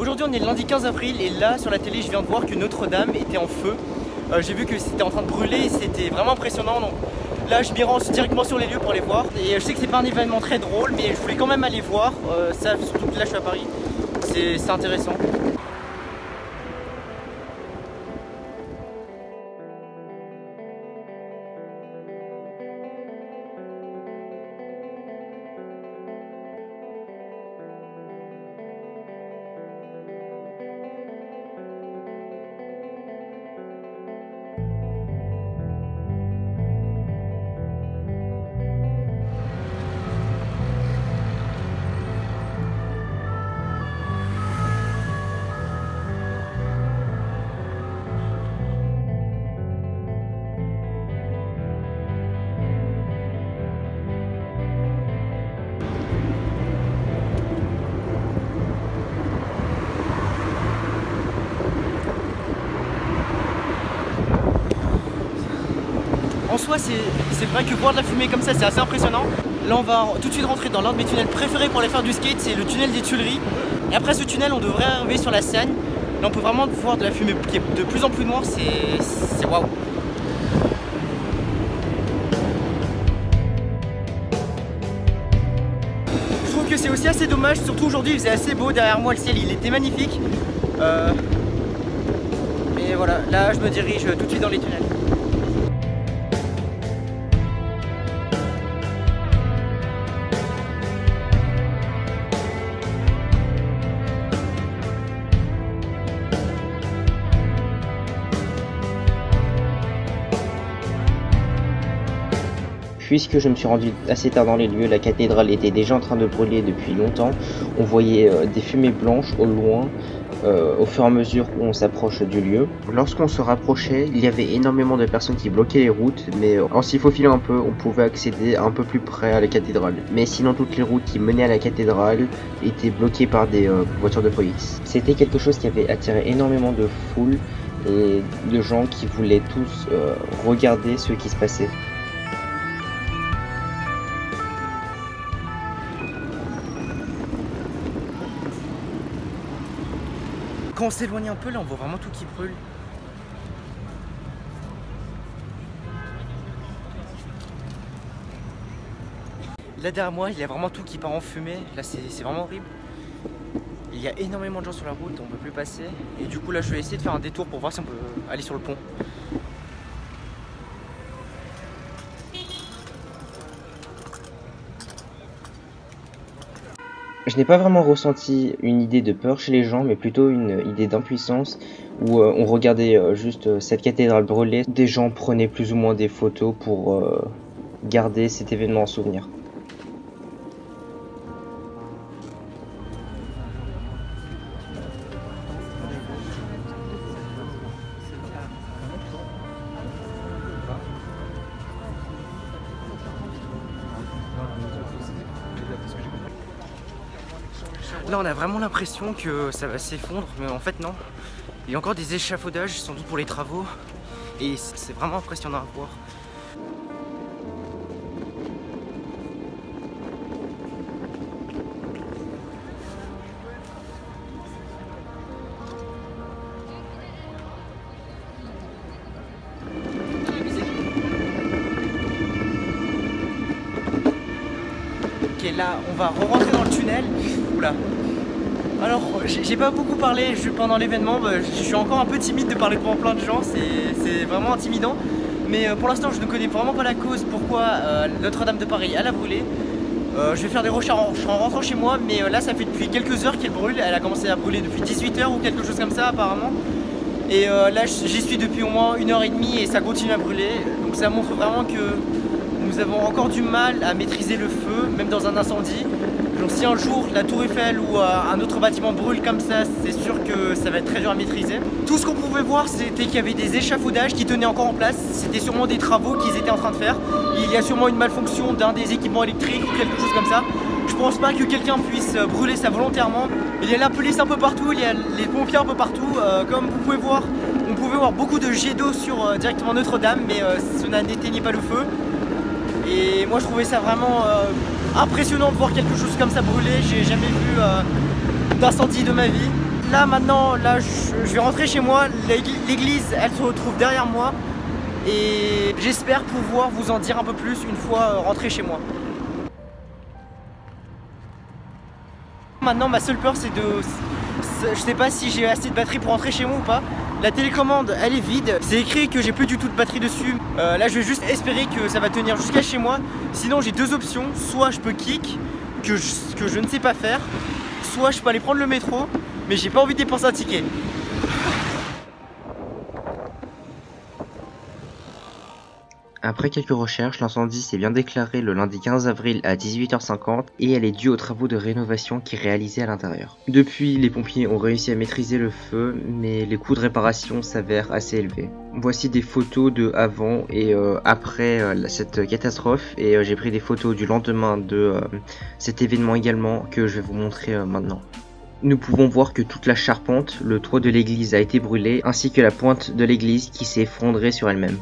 Aujourd'hui on est le lundi 15 avril et là sur la télé je viens de voir que Notre-Dame était en feu. J'ai vu que c'était en train de brûler et c'était vraiment impressionnant. Donc là je m'y rends directement sur les lieux pour les voir. Et je sais que c'est pas un événement très drôle mais je voulais quand même aller voir. Ça, surtout que là je suis à Paris, c'est intéressant. En soi c'est vrai que voir de la fumée comme ça c'est assez impressionnant. Là on va tout de suite rentrer dans l'un de mes tunnels préférés pour aller faire du skate, c'est le tunnel des Tuileries. Et après ce tunnel on devrait arriver sur la Seine. Là on peut vraiment voir de la fumée qui est de plus en plus noire, c'est waouh. Je trouve que c'est aussi assez dommage, surtout aujourd'hui il faisait assez beau, derrière moi le ciel il était magnifique. Mais voilà, là je me dirige tout de suite dans les tunnels. Puisque je me suis rendu assez tard dans les lieux, la cathédrale était déjà en train de brûler depuis longtemps. On voyait des fumées blanches au loin, au fur et à mesure où on s'approche du lieu. Lorsqu'on se rapprochait, il y avait énormément de personnes qui bloquaient les routes, mais en s'y faufilant un peu, on pouvait accéder un peu plus près à la cathédrale. Mais sinon, toutes les routes qui menaient à la cathédrale étaient bloquées par des voitures de police. C'était quelque chose qui avait attiré énormément de foule et de gens qui voulaient tous regarder ce qui se passait. Quand on s'éloigne un peu, là on voit vraiment tout qui brûle. Là derrière moi, il y a vraiment tout qui part en fumée. Là c'est vraiment horrible. Il y a énormément de gens sur la route, on ne peut plus passer. Et du coup là je vais essayer de faire un détour pour voir si on peut aller sur le pont. Je n'ai pas vraiment ressenti une idée de peur chez les gens, mais plutôt une idée d'impuissance où on regardait juste cette cathédrale brûler. Des gens prenaient plus ou moins des photos pour garder cet événement en souvenir. Là on a vraiment l'impression que ça va s'effondrer, mais en fait non. Il y a encore des échafaudages, sans doute pour les travaux, et c'est vraiment impressionnant à voir. Ok, là on va re-rentrer dans le tunnel. Oula. Alors j'ai pas beaucoup parlé pendant l'événement, je suis encore un peu timide de parler devant plein de gens, c'est vraiment intimidant. Mais pour l'instant je ne connais vraiment pas la cause pourquoi Notre-Dame de Paris elle a brûlé. Je vais faire des recherches en rentrant chez moi, mais là ça fait depuis quelques heures qu'elle brûle, elle a commencé à brûler depuis 18 h ou quelque chose comme ça apparemment. Et là j'y suis depuis au moins 1h30 et ça continue à brûler, donc ça montre vraiment que nous avons encore du mal à maîtriser le feu, même dans un incendie. Donc si un jour la tour Eiffel ou un autre bâtiment brûle comme ça, c'est sûr que ça va être très dur à maîtriser. Tout ce qu'on pouvait voir, c'était qu'il y avait des échafaudages qui tenaient encore en place. C'était sûrement des travaux qu'ils étaient en train de faire. Il y a sûrement une malfonction d'un des équipements électriques ou quelque chose comme ça. Je pense pas que quelqu'un puisse brûler ça volontairement. Il y a la police un peu partout, il y a les pompiers un peu partout. Comme vous pouvez voir, on pouvait voir beaucoup de jets d'eau sur directement Notre-Dame, mais cela n'éteignait pas le feu. Et moi je trouvais ça vraiment impressionnant de voir quelque chose comme ça brûler. J'ai jamais vu d'incendie de ma vie. là maintenant, là je vais rentrer chez moi. L'église, elle se retrouve derrière moi. Et j'espère pouvoir vous en dire un peu plus une fois rentré chez moi. Maintenant, ma seule peur, c'est de... Je sais pas si j'ai assez de batterie pour rentrer chez moi ou pas. La télécommande, elle est vide. C'est écrit que j'ai plus du tout de batterie dessus. Là, je vais juste espérer que ça va tenir jusqu'à chez moi. Sinon, j'ai deux options. Soit je peux kick, que je ne sais pas faire. Soit je peux aller prendre le métro, mais j'ai pas envie de dépenser un ticket. Après quelques recherches, l'incendie s'est bien déclaré le lundi 15 avril à 18h50 et elle est due aux travaux de rénovation qui réalisaient à l'intérieur. Depuis, les pompiers ont réussi à maîtriser le feu, mais les coûts de réparation s'avèrent assez élevés. Voici des photos de avant et après cette catastrophe, et j'ai pris des photos du lendemain de cet événement également que je vais vous montrer maintenant. Nous pouvons voir que toute la charpente, le toit de l'église a été brûlé, ainsi que la pointe de l'église qui s'est effondrée sur elle-même.